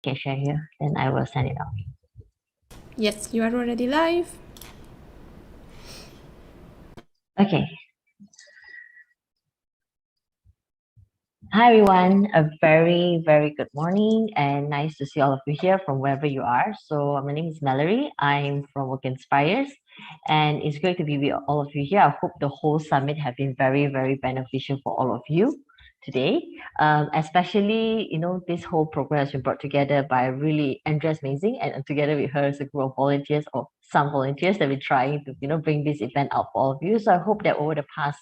can share here, then I will send it out. Yes, you are already live. Okay. Hi everyone, a very, very good morning and nice to see all of you here from wherever you are. So my name is Mallory. I'm from Work Inspires and it's great to be with all of you here. I hope the whole summit have been very, very beneficial for all of you today. Especially, this whole program has been brought together by really Andrea's amazing and together with her is a group of volunteers or some volunteers that we're trying to, bring this event out for all of you. So I hope that over the past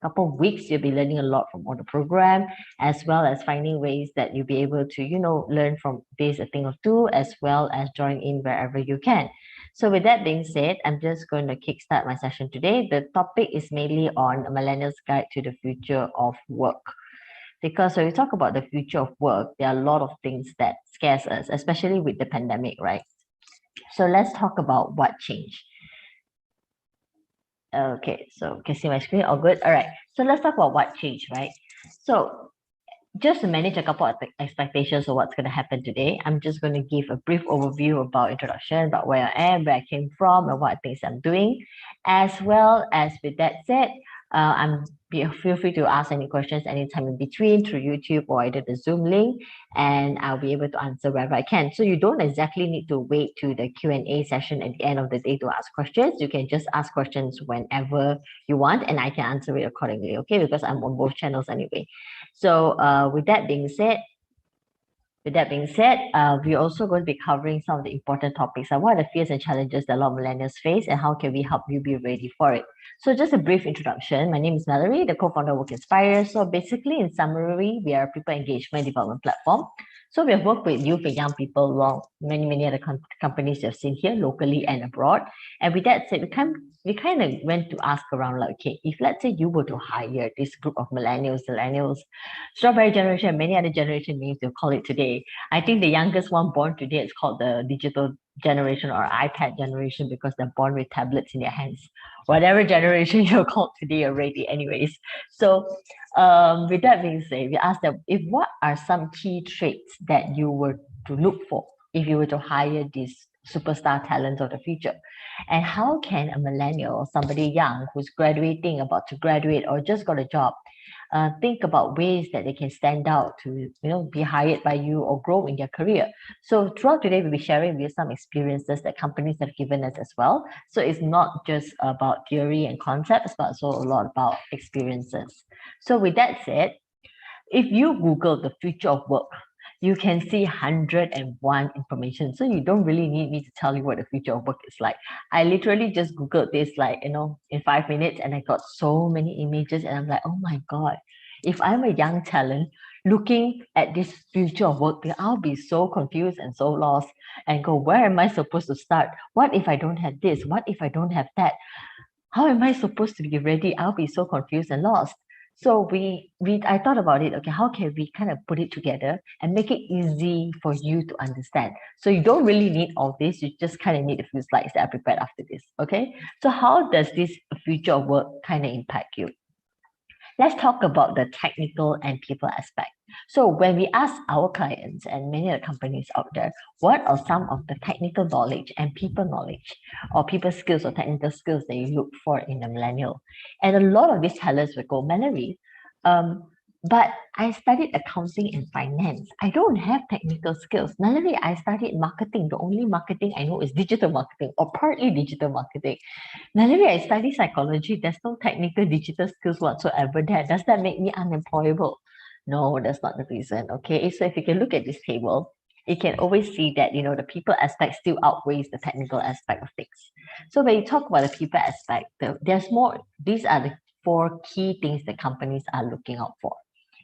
couple of weeks, you'll be learning a lot from all the program, as well as finding ways that you'll be able to, learn from this a thing or two, as well as join in wherever you can. So with that being said, I'm just going to kickstart my session today. The topic is mainly on a Millennials Guide to the Future of Work. Because when we talk about the future of work, there are a lot of things that scares us, especially with the pandemic, right? So let's talk about what changed. Okay, so can you see my screen? All good. All right. So let's talk about what changed, right? So just to manage a couple of expectations of what's going to happen today, I'm just going to give a brief overview about introduction, about where I am, where I came from, and what things I'm doing. As well as with that said, feel free to ask any questions anytime in between through YouTube or either the Zoom link, and I'll be able to answer wherever I can. So you don't exactly need to wait to the Q&A session at the end of the day to ask questions. You can just ask questions whenever you want, and I can answer it accordingly, okay? Because I'm on both channels anyway. So with that being said, we're also going to be covering some of the important topics. What are the fears and challenges that a lot of millennials face, and how can we help you be ready for it? So just a brief introduction. My name is Mallory, the co-founder of Work Inspire. So basically, in summary, we are a people engagement development platform. So we have worked with youth and young people along many other companies you have seen here, locally and abroad. And with that said, we kind of went to ask around, like, okay, if let's say you were to hire this group of millennials, strawberry generation, and many other generation names you call it today. I think the youngest one born today is called the digital generation or iPad generation because they're born with tablets in their hands. Whatever generation you're called today already, anyways. So with that being said, we asked them if what are some key traits that you were to look for if you were to hire these superstar talents of the future, and how can a millennial or somebody young who's graduating, about to graduate, or just got a job think about ways that they can stand out to be hired by you or grow in their career. So throughout today, we'll be sharing with some experiences that companies have given us as well. So it's not just about theory and concepts, but also a lot about experiences. So with that said, if you Google the future of work, you can see 101 information. So you don't really need me to tell you what the future of work is like. I literally just Googled this in 5 minutes and I got so many images and I'm like, oh my God, if I'm a young talent looking at this future of work, then I'll be so confused and so lost and go, where am I supposed to start? What if I don't have this? What if I don't have that? How am I supposed to be ready? I'll be so confused and lost. So I thought about it. Okay, how can we kind of put it together and make it easy for you to understand? So you don't really need all this. You just kind of need a few slides that are prepared after this. Okay. So how does this future of work kind of impact you? Let's talk about the technical and people aspect. So when we ask our clients and many other companies out there, what are some of the technical knowledge and people knowledge or people skills or technical skills that you look for in a millennial? And a lot of these tellers will go, Mallory, but I studied accounting and finance. I don't have technical skills. Mallory, I studied marketing. The only marketing I know is digital marketing or partly digital marketing. Mallory, I study psychology. There's no technical digital skills whatsoever there. Does that make me unemployable? No, that's not the reason. Okay, so if you can look at this table, you can always see that the people aspect still outweighs the technical aspect of things. So when you talk about the people aspect, there's more. These are the 4 key things that companies are looking out for.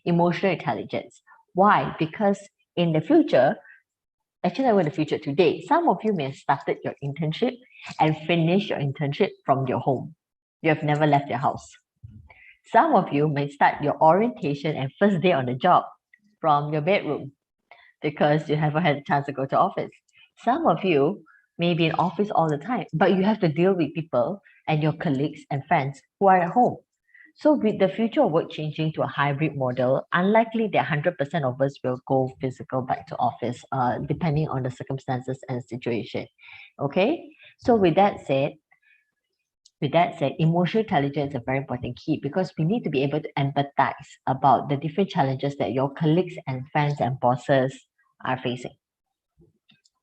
Emotional intelligence. Why? Because in the future, actually, I in the future today, some of you may have started your internship and finished your internship from your home. You have never left your house. Some of you may start your orientation and first day on the job from your bedroom because you haven't had a chance to go to office. Some of you may be in office all the time, but you have to deal with people and your colleagues and friends who are at home. So with the future of work changing to a hybrid model, unlikely that 100% of us will go physical back to office, depending on the circumstances and situation. Okay. So with that said, emotional intelligence is a very important key because we need to be able to empathize about the different challenges that your colleagues and friends and bosses are facing.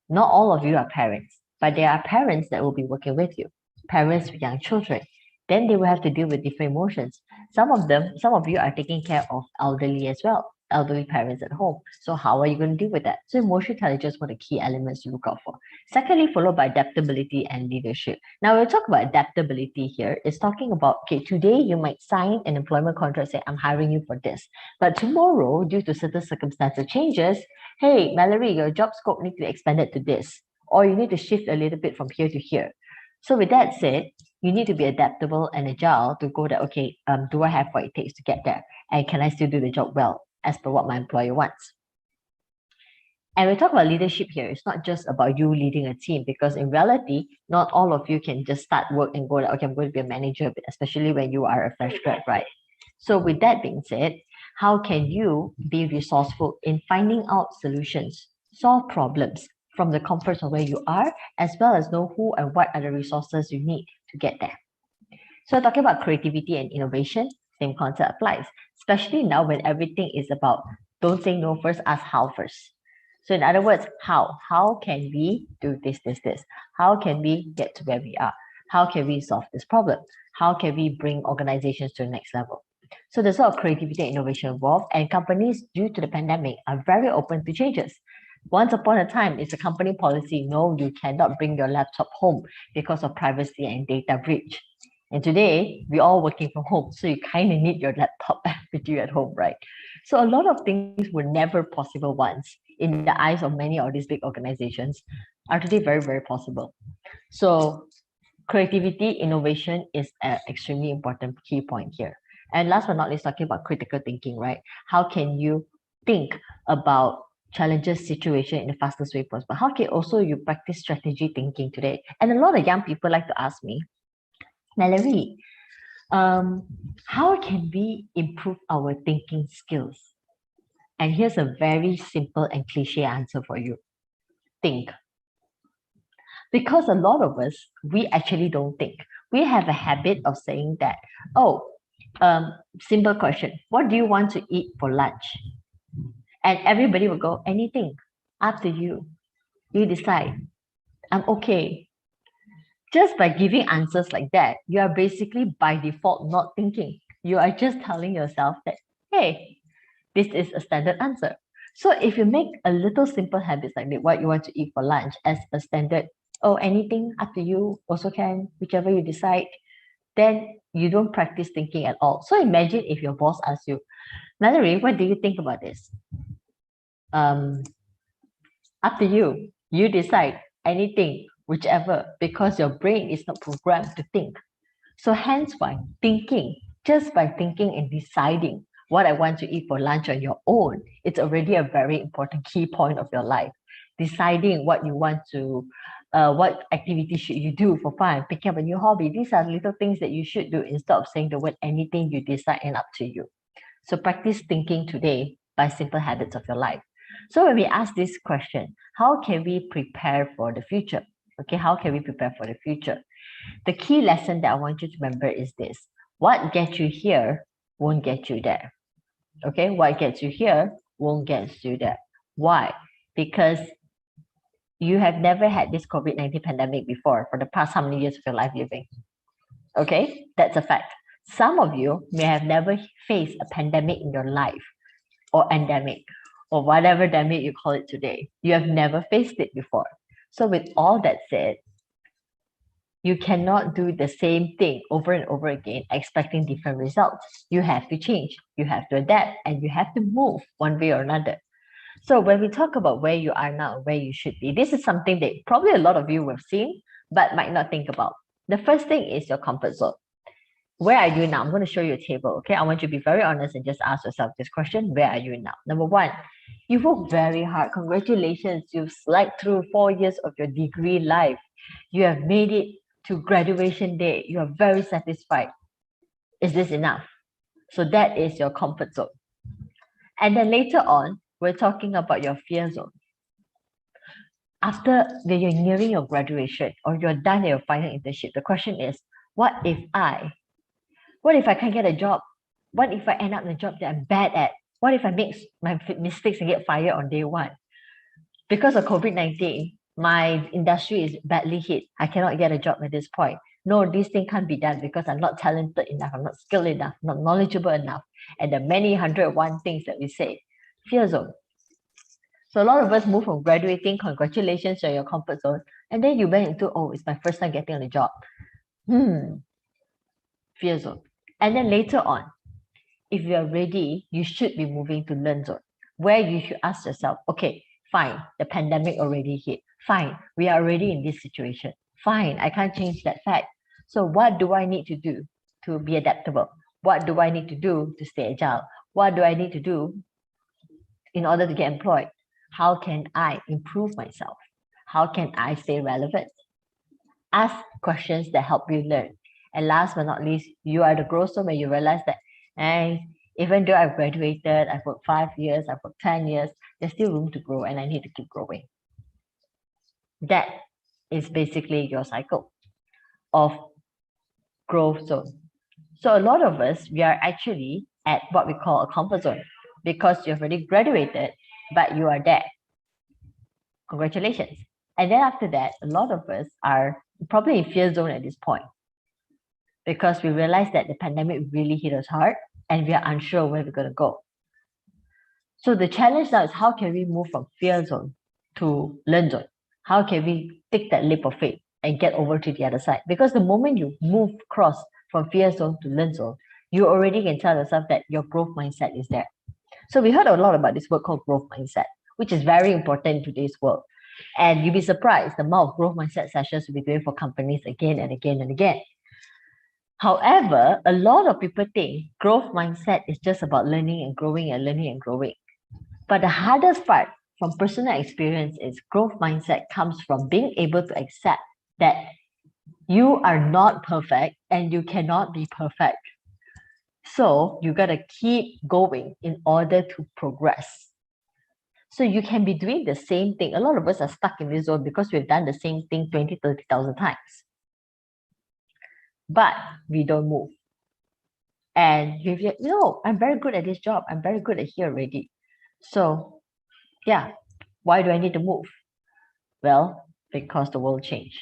Not all of you are parents, but there are parents that will be working with you, parents with young children. Then they will have to deal with different emotions. Some of you are taking care of elderly as well, elderly parents at home. So how are you going to deal with that? So emotional intelligence is one of the key elements to look out for. Secondly, followed by adaptability and leadership. Now, when we talk about adaptability here, it's talking about, okay, today you might sign an employment contract saying, I'm hiring you for this. But tomorrow, due to certain circumstances changes, hey, Mallory, your job scope needs to be expanded to this, or you need to shift a little bit from here to here. So with that said, you need to be adaptable and agile to go that, okay, do I have what it takes to get there? And can I still do the job well as per what my employer wants? And we talk about leadership here. It's not just about you leading a team, because in reality, not all of you can just start work and go like, okay, I'm going to be a manager, especially when you are a fresh grad, right? So with that being said, how can you be resourceful in finding out solutions, solve problems from the comforts of where you are, as well as know who and what are the resources you need to get there? So talking about creativity and innovation, same concept applies, especially now when everything is about don't say no first, ask how first. So in other words, how? How can we do this? How can we get to where we are? How can we solve this problem? How can we bring organizations to the next level? So there's a lot of creativity and innovation involved, and companies, due to the pandemic, are very open to changes. Once upon a time, it's a company policy, no, you cannot bring your laptop home because of privacy and data breach. And today, we're all working from home, so you kind of need your laptop with you at home, right? So a lot of things were never possible once in the eyes of many of these big organizations are today very, very possible. So creativity, innovation is an extremely important key point here. And last but not least, talking about critical thinking, right? How can you think about challenges, situation in the fastest way possible? How can also you practice strategy thinking today? And a lot of young people like to ask me, Mallory, how can we improve our thinking skills? And here's a very simple and cliche answer for you. Think. Because a lot of us, we actually don't think. We have a habit of saying that, oh, simple question, what do you want to eat for lunch? And everybody will go, anything, up to you. You decide. I'm okay. Just by giving answers like that, you are basically by default not thinking. You are just telling yourself that, hey, this is a standard answer. So if you make a little simple habits like what you want to eat for lunch as a standard, oh, anything up to you, also can, whichever you decide, then you don't practice thinking at all. So imagine if your boss asks you, Mallory, what do you think about this? Up to you. You decide anything, whichever, because your brain is not programmed to think. So hence why thinking, just by thinking and deciding what I want to eat for lunch on your own, it's already a very important key point of your life. Deciding what you want to, what activity should you do for fun, picking up a new hobby. These are little things that you should do instead of saying the word anything you decide and up to you. So practice thinking today by simple habits of your life. So when we ask this question, how can we prepare for the future? Okay, how can we prepare for the future? The key lesson that I want you to remember is this. What gets you here won't get you there. Okay, what gets you here won't get you there. Why? Because you have never had this COVID-19 pandemic before for the past how many years of your life living? Okay, that's a fact. Some of you may have never faced a pandemic in your life or endemic or whatever pandemic you call it today. You have never faced it before. So with all that said, you cannot do the same thing over and over again, expecting different results. You have to change, you have to adapt, and you have to move one way or another. So when we talk about where you are now, where you should be, this is something that probably a lot of you have seen, but might not think about. The first thing is your comfort zone. Where are you now? I'm going to show you a table, okay? I want you to be very honest and just ask yourself this question. Where are you now? Number one, you worked very hard. Congratulations. You've slept through 4 years of your degree life. You have made it to graduation day. You are very satisfied. Is this enough? So that is your comfort zone. And then later on, we're talking about your fear zone. After you're nearing your graduation or you're done at your final internship, the question is, what if I can't get a job? What if I end up in a job that I'm bad at? What if I make my mistakes and get fired on day one? Because of COVID-19, my industry is badly hit. I cannot get a job at this point. No, this thing can't be done because I'm not talented enough, I'm not skilled enough, not knowledgeable enough. And the many 101 things that we say. Fear zone. So a lot of us move from graduating, congratulations, you're your comfort zone. And then you went into, oh, it's my first time getting on a job. Fear zone. And then later on, if you're ready, you should be moving to learn zone, where you should ask yourself, okay, fine, the pandemic already hit. Fine, we are already in this situation. Fine, I can't change that fact. So what do I need to do to be adaptable? What do I need to do to stay agile? What do I need to do in order to get employed? How can I improve myself? How can I stay relevant? Ask questions that help you learn. And last but not least, you are the growth zone where you realize that, even though I've graduated, I've worked 5 years, I've worked 10 years, there's still room to grow and I need to keep growing. That is basically your cycle of growth zone. So a lot of us, we are actually at what we call a comfort zone because you've already graduated, but you are there. Congratulations. And then after that, a lot of us are probably in fear zone at this point because we realize that the pandemic really hit us hard and we are unsure where we're going to go. So the challenge now is how can we move from fear zone to learn zone? How can we take that leap of faith and get over to the other side? Because the moment you move across from fear zone to learn zone, you already can tell yourself that your growth mindset is there. So we heard a lot about this word called growth mindset, which is very important in today's world. And you'll be surprised the amount of growth mindset sessions we'll be doing for companies again and again and again. However, a lot of people think growth mindset is just about learning and growing and learning and growing. But the hardest part from personal experience is growth mindset comes from being able to accept that you are not perfect and you cannot be perfect. So you got to keep going in order to progress. So you can be doing the same thing. A lot of us are stuck in this zone because we've done the same thing 20, 30,000 times. But we don't move. And you've yet, no, I'm very good at this job. I'm very good at here already. So yeah, why do I need to move? Well, because the world changed.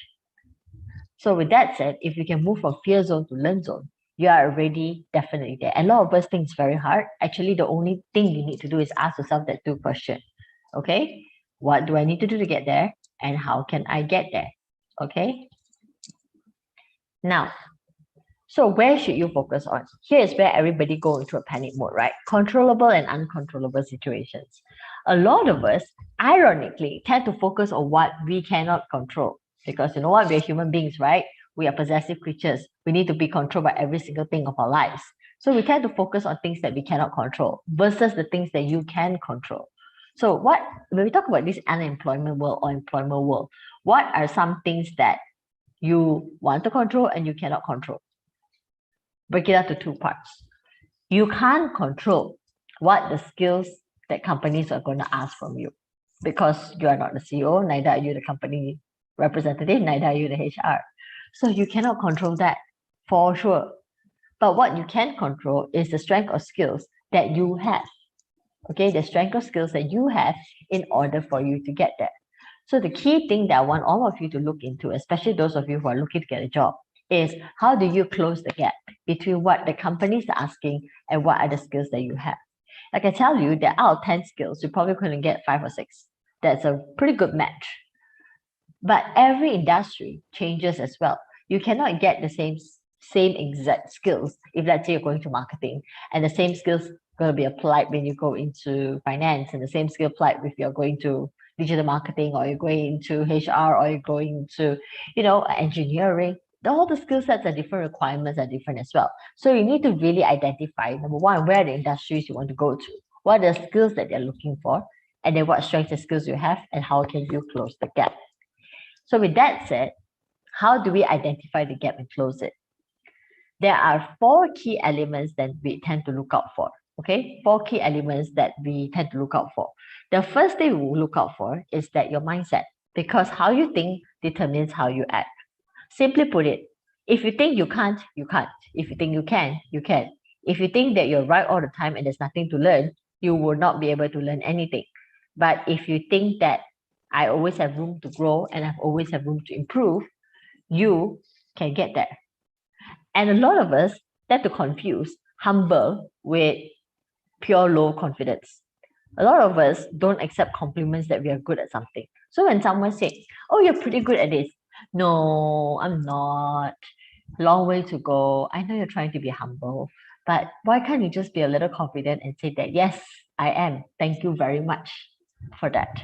So with that said, if you can move from fear zone to learn zone, you are already definitely there. And a lot of us think it's very hard. Actually, the only thing you need to do is ask yourself that 2 questions. Okay, what do I need to do to get there? And how can I get there? Okay. Now, so where should you focus on? Here is where everybody go into a panic mode, right? Controllable and uncontrollable situations. A lot of us, ironically, tend to focus on what we cannot control. Because you know what? We're human beings, right? We are possessive creatures. We need to be controlled by every single thing of our lives. So we tend to focus on things that we cannot control versus the things that you can control. So when we talk about this unemployment world or employment world, what are some things that you want to control and you cannot control? Break it up to 2 parts. You can't control what the skills that companies are going to ask from you because you are not the CEO, neither are you the company representative, neither are you the HR. So you cannot control that for sure. But what you can control is the strength of skills that you have. Okay, the strength of skills that you have in order for you to get there. So the key thing that I want all of you to look into, especially those of you who are looking to get a job, is how do you close the gap between what the companies are asking and what are the skills that you have. Like I tell you, that out of 10 skills, you're probably going to get 5 or 6. That's a pretty good match. But every industry changes as well. You cannot get the same exact skills if, let's say, you're going to marketing, and the same skills going to be applied when you go into finance, and the same skill applied if you're going to digital marketing, or you're going into HR, or you're going to, engineering. All the skill sets are different, requirements are different as well. So you need to really identify, number one, where are the industries you want to go to, what are the skills that they're looking for, and then what strengths and skills you have, and how can you close the gap. So with that said, how do we identify the gap and close it? there are 4 key elements that we tend to look out for. Okay, 4 key elements that we tend to look out for. The first thing we will look out for is that your mindset, because how you think determines how you act. Simply put it, if you think you can't, you can't. If you think you can, you can. If you think that you're right all the time and there's nothing to learn, you will not be able to learn anything. But if you think that I always have room to grow and I've always have room to improve, you can get there. And a lot of us tend to confuse humble with pure low confidence. A lot of us don't accept compliments that we are good at something. So when someone says, "Oh, you're pretty good at this," no, I'm not. Long way to go. I know you're trying to be humble, but why can't you just be a little confident and say that, yes, I am. Thank you very much for that.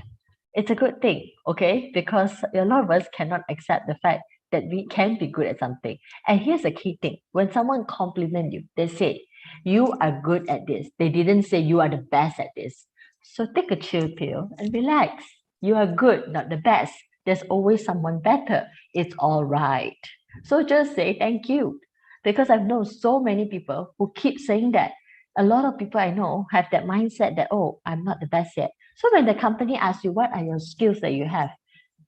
It's a good thing, okay? Because a lot of us cannot accept the fact that we can be good at something. And here's the key thing. When someone compliments you, they say, you are good at this. They didn't say you are the best at this. So take a chill pill and relax. You are good, not the best. There's always someone better. It's all right. So just say thank you. Because I've known so many people who keep saying that. A lot of people I know have that mindset that, oh, I'm not the best yet. So when the company asks you, what are your skills that you have?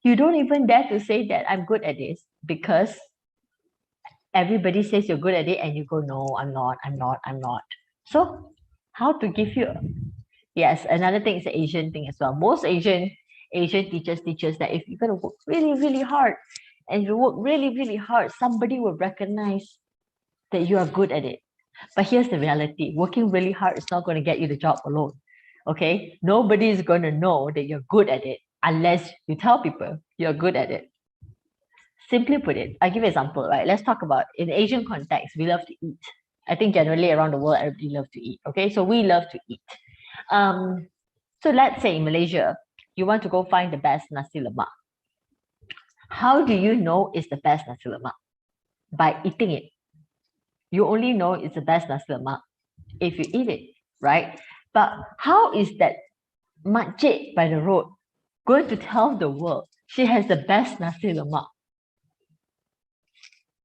You don't even dare to say that I'm good at this because everybody says you're good at it and you go, no, I'm not. So how to give you? Yes, another thing is the Asian thing as well. Most Asian teachers that if you're gonna work really, really hard and you work really, really hard, somebody will recognize that you are good at it. But here's the reality. Working really hard is not going to get you the job alone. Okay? Nobody is going to know that you're good at it unless you tell people you're good at it. Simply put it, I'll give you an example, right? Let's talk about in Asian context, we love to eat. I think generally around the world, everybody loves to eat. Okay, so we love to eat. So let's say in Malaysia, you want to go find the best nasi lemak. How do you know it's the best nasi lemak? By eating it. You only know it's the best nasi lemak if you eat it, right? But how is that makcik by the road going to tell the world she has the best nasi lemak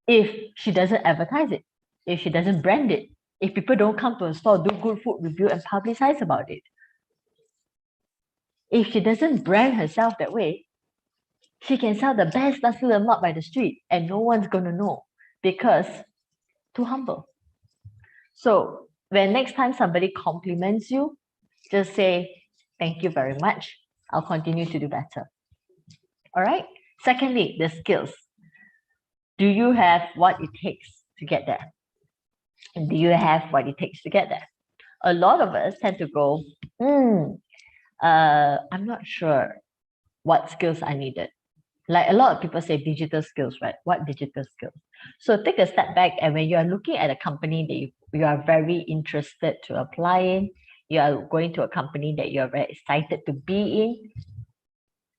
if she doesn't advertise it, if she doesn't brand it, if people don't come to a store, do good food review and publicize about it? If she doesn't brand herself that way, she can sell the best nasi lemak by the street and no one's going to know because too humble. So when next time somebody compliments you, just say, thank you very much. I'll continue to do better. All right. Secondly, the skills. Do you have what it takes to get there? And do you have what it takes to get there? A lot of us tend to go, I'm not sure what skills are needed. Like a lot of people say digital skills, right? What digital skills? So take a step back, and when you are looking at a company that you are very interested to apply in, you are going to a company that you are very excited to be in,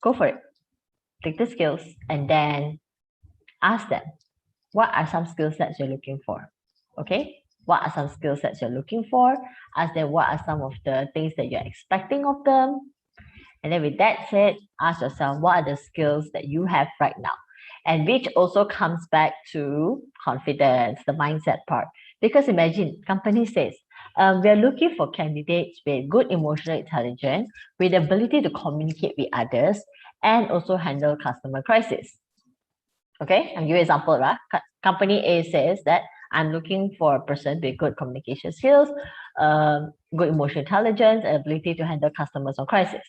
go for it. Take the skills and then ask them, what are some skill sets you're looking for? Okay? What are some skill sets you're looking for? Ask them what are some of the things that you're expecting of them. And then with that said, ask yourself, what are the skills that you have right now? And which also comes back to confidence, the mindset part. Because imagine, company says, we're looking for candidates with good emotional intelligence, with the ability to communicate with others, and also handle customer crisis. Okay, I'll give you an example, right? Company A says that I'm looking for a person with good communication skills, good emotional intelligence, and ability to handle customers on crisis.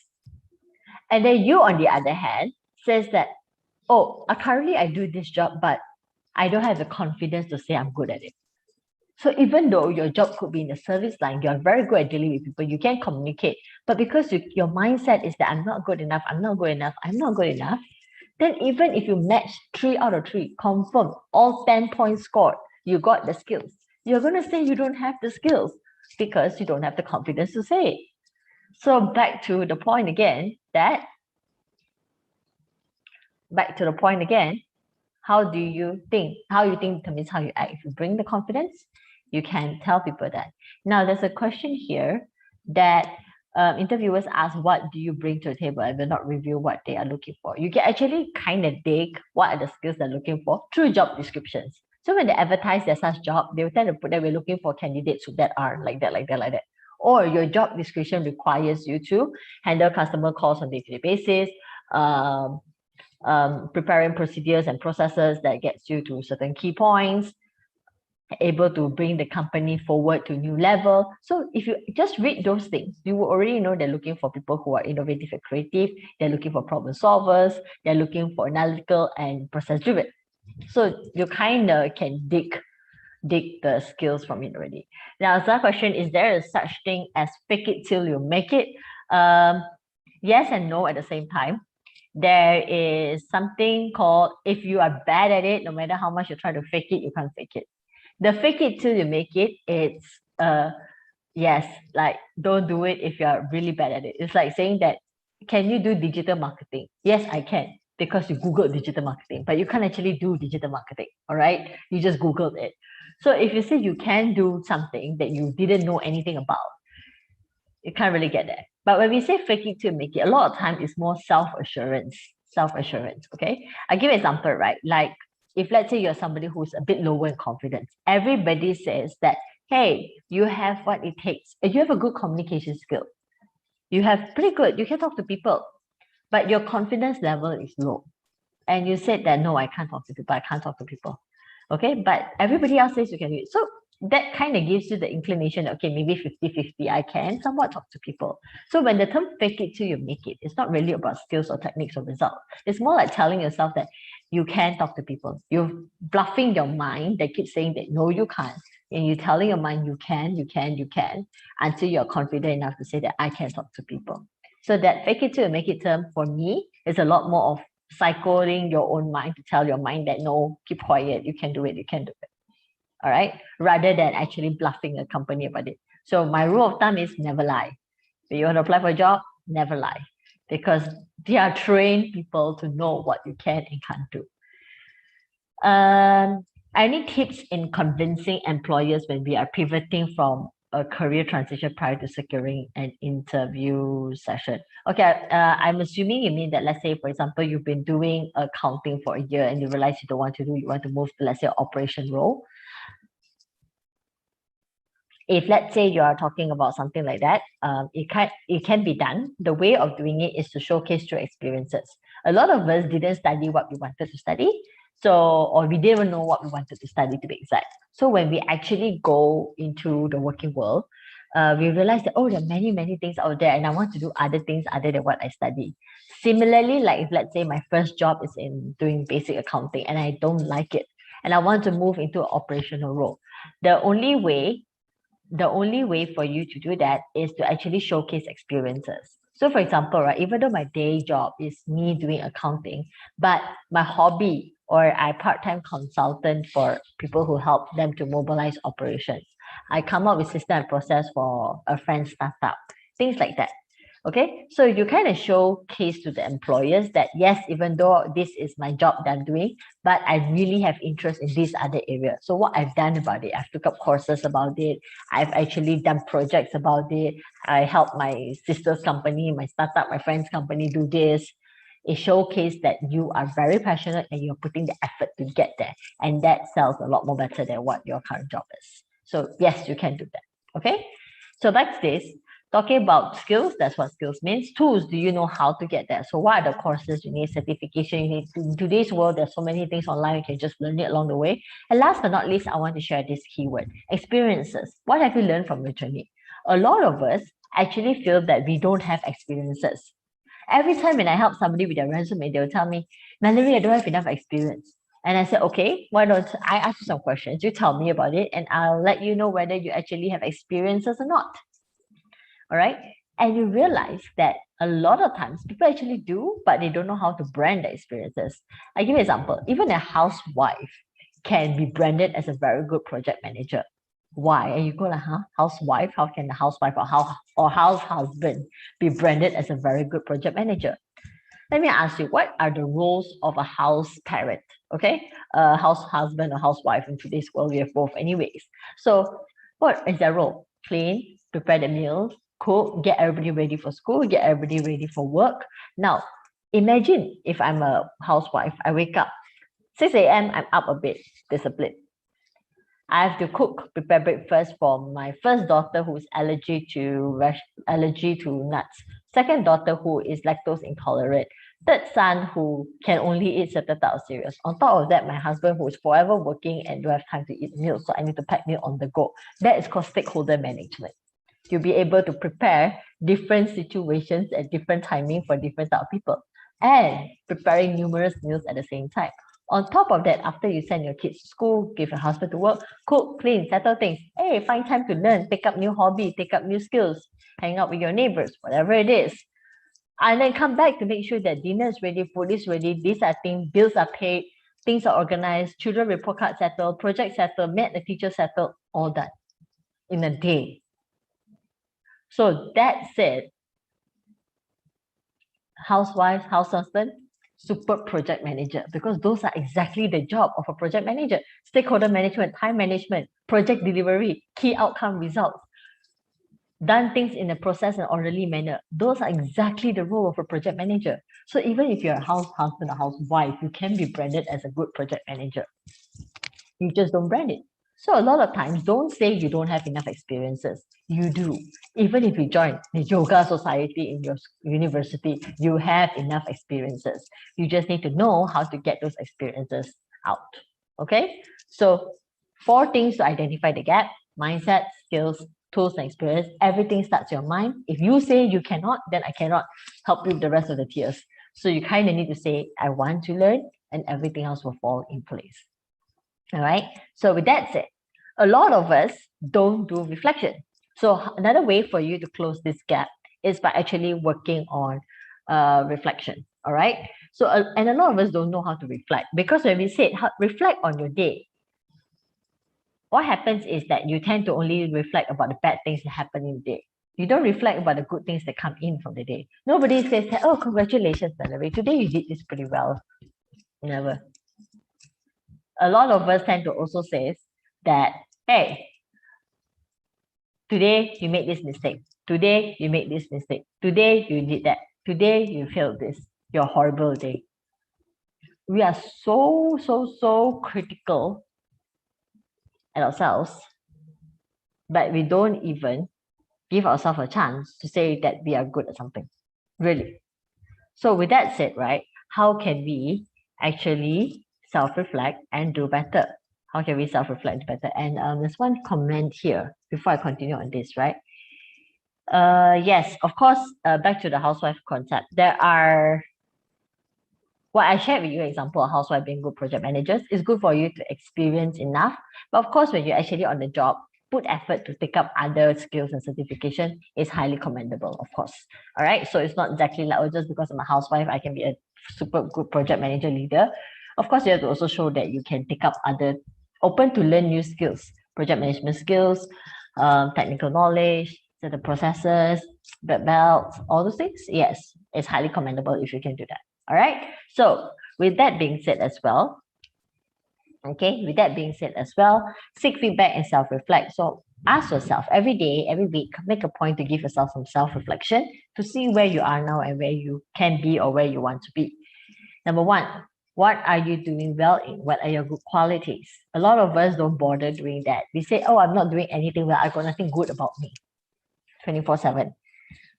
And then you, on the other hand, says that, oh, currently I do this job, but I don't have the confidence to say I'm good at it. So even though your job could be in the service line, you're very good at dealing with people, you can communicate, but because your mindset is that I'm not good enough, then even if you match 3 out of 3, confirm all 10 points scored, you got the skills. You're going to say you don't have the skills because you don't have the confidence to say it. So back to the point again, how you think determines how you act. If you bring the confidence, you can tell people that. Now, there's a question here that interviewers ask, what do you bring to the table? And will not reveal what they are looking for. You can actually kind of dig what are the skills they're looking for through job descriptions. So when they advertise their such job, they will tend to put that we're looking for candidates that are like that, like that, like that. Or your job description requires you to handle customer calls on a day-to-day basis, preparing procedures and processes that gets you to certain key points, able to bring the company forward to a new level. So if you just read those things, you will already know they're looking for people who are innovative and creative. They're looking for problem solvers. They're looking for analytical and process driven. So you kind of can dig the skills from it already. Now, the question, is there a such thing as fake it till you make it? Yes and no at the same time. There is something called, if you are bad at it, no matter how much you try to fake it, you can't fake it. The fake it till you make it, it's yes, like don't do it if you're really bad at it. It's like saying that, can you do digital marketing? Yes, I can, because you Googled digital marketing, but you can't actually do digital marketing. All right, you just Googled it. So if you say you can do something that you didn't know anything about, you can't really get there. But when we say fake it till make it, a lot of time it's more self-assurance. Okay, I'll give an example, right? Like, if let's say you're somebody who's a bit lower in confidence, everybody says that, hey, you have what it takes. You have a good communication skill. You have pretty good, you can talk to people, but your confidence level is low. And you said that, no, I can't talk to people. Okay, but everybody else says you can do it. So that kind of gives you the inclination, okay, maybe 50-50, I can somewhat talk to people. So when the term fake it till you make it, it's not really about skills or techniques or results. It's more like telling yourself that you can talk to people. You're bluffing your mind that keeps saying that, no, you can't. And you're telling your mind, you can, until you're confident enough to say that I can talk to people. So that fake it till you make it term for me is a lot more of cycling your own mind to tell your mind that, no, keep quiet, you can do it. All right, rather than actually bluffing a company about it. So my rule of thumb is never lie. If you want to apply for a job, never lie, because they are trained people to know what you can and can't do. Any tips in convincing employers when we are pivoting from a career transition prior to securing an interview session? Okay, I'm assuming you mean that, let's say, for example, you've been doing accounting for a year and you realize you don't want to do, you want to move to, let's say, operation role. If let's say you are talking about something like that, it can be done. The way of doing it is to showcase your experiences. A lot of us didn't study what we wanted to study, or we didn't even know what we wanted to study, to be exact. So when we actually go into the working world, we realize that, oh, there are many things out there, and I want to do other things other than what I study. Similarly, like if let's say my first job is in doing basic accounting and I don't like it, and I want to move into an operational role, the only way for you to do that is to actually showcase experiences. So for example, right, even though my day job is me doing accounting, but my hobby, or I part-time consultant for people who help them to mobilize operations. I come up with system and process for a friend's startup, things like that. Okay, so you kind of showcase to the employers that, yes, even though this is my job that I'm doing, but I really have interest in this other area. So what I've done about it, I've took up courses about it. I've actually done projects about it. I helped my sister's company, my startup, my friend's company do this. It showcased that you are very passionate and you're putting the effort to get there. And that sells a lot more better than what your current job is. So yes, you can do that. Okay, so that's this. Talking about skills, that's what skills means. Tools, do you know how to get there? So what are the courses you need, certification you need? In today's world, there's so many things online, you can just learn it along the way. And last but not least, I want to share this keyword, experiences. What have you learned from your journey? A lot of us actually feel that we don't have experiences. Every time when I help somebody with their resume, they'll tell me, Mallory, I don't have enough experience. And I said, okay, why don't I ask you some questions? You tell me about it, and I'll let you know whether you actually have experiences or not. All right. And you realize that a lot of times people actually do, but they don't know how to brand their experiences. I give you an example. Even a housewife can be branded as a very good project manager. Why? And you go like, huh? Housewife? How can the housewife or house husband be branded as a very good project manager? Let me ask you, what are the roles of a house parent? Okay, a house husband or housewife in today's world, we have both anyways. So what is their role? Clean, prepare the meals, cook, get everybody ready for school, get everybody ready for work. Now, imagine if I'm a housewife, I wake up 6 a.m., I'm up a bit disciplined. I have to prepare breakfast for my first daughter who is allergic to nuts. Second daughter who is lactose intolerant. Third son who can only eat certain type of cereals. On top of that, my husband who is forever working and don't have time to eat meals, so I need to pack meal on the go. That is called stakeholder management. You'll be able to prepare different situations at different timing for different type of people and preparing numerous meals at the same time. On top of that, after you send your kids to school, give your husband to work, cook, clean, settle things. Hey, find time to learn, take up new hobby, take up new skills, hang out with your neighbors, whatever it is. And then come back to make sure that dinner is ready, food is ready, these are things, bills are paid, things are organized, children report card settled, project settled, met the teacher settled, all done in a day. So that said, housewives, house husband, super project manager, because those are exactly the job of a project manager. Stakeholder management, time management, project delivery, key outcome results, done things in a process and orderly manner. Those are exactly the role of a project manager. So even if you're a house husband or housewife, you can be branded as a good project manager. You just don't brand it. So a lot of times, don't say you don't have enough experiences. You do. Even if you join the yoga society in your university, you have enough experiences. You just need to know how to get those experiences out. Okay? So 4 things to identify the gap: mindset, skills, tools, and experience. Everything starts your mind. If you say you cannot, then I cannot help you with the rest of the tiers. So you kind of need to say, I want to learn, and everything else will fall in place. All right. So with that said, a lot of us don't do reflection. So another way for you to close this gap is by actually working on reflection. All right. So and a lot of us don't know how to reflect, because when we say reflect on your day, what happens is that you tend to only reflect about the bad things that happen in the day. You don't reflect about the good things that come in from the day. Nobody says that, oh, congratulations, Mallory, today you did this pretty well. Never. A lot of us tend to also say that, hey, today you made this mistake. Today you made this mistake. Today you did that. Today you failed this. Your horrible day. We are so critical at ourselves, but we don't even give ourselves a chance to say that we are good at something. Really. So with that said, right, how can we actually self-reflect and do better? How can we self-reflect better? And there's one comment here before I continue on this, right? Yes, of course, back to the housewife concept. There are, what I shared with you, example of housewife being good project managers, is good for you to experience enough. But of course, when you're actually on the job, put effort to take up other skills and certification is highly commendable, of course. All right. So it's not exactly like, oh, just because I'm a housewife, I can be a super good project manager leader. Of course, you have to also show that you can take up other, open to learn new skills, project management skills, technical knowledge, the processes, belts, all those things. Yes, it's highly commendable if you can do that. All right. So with that being said as well, seek feedback and self-reflect. So ask yourself every day, every week, make a point to give yourself some self-reflection to see where you are now and where you can be or where you want to be. Number 1, what are you doing well in? What are your good qualities? A lot of us don't bother doing that. We say, oh, I'm not doing anything well. I've got nothing good about me 24/7.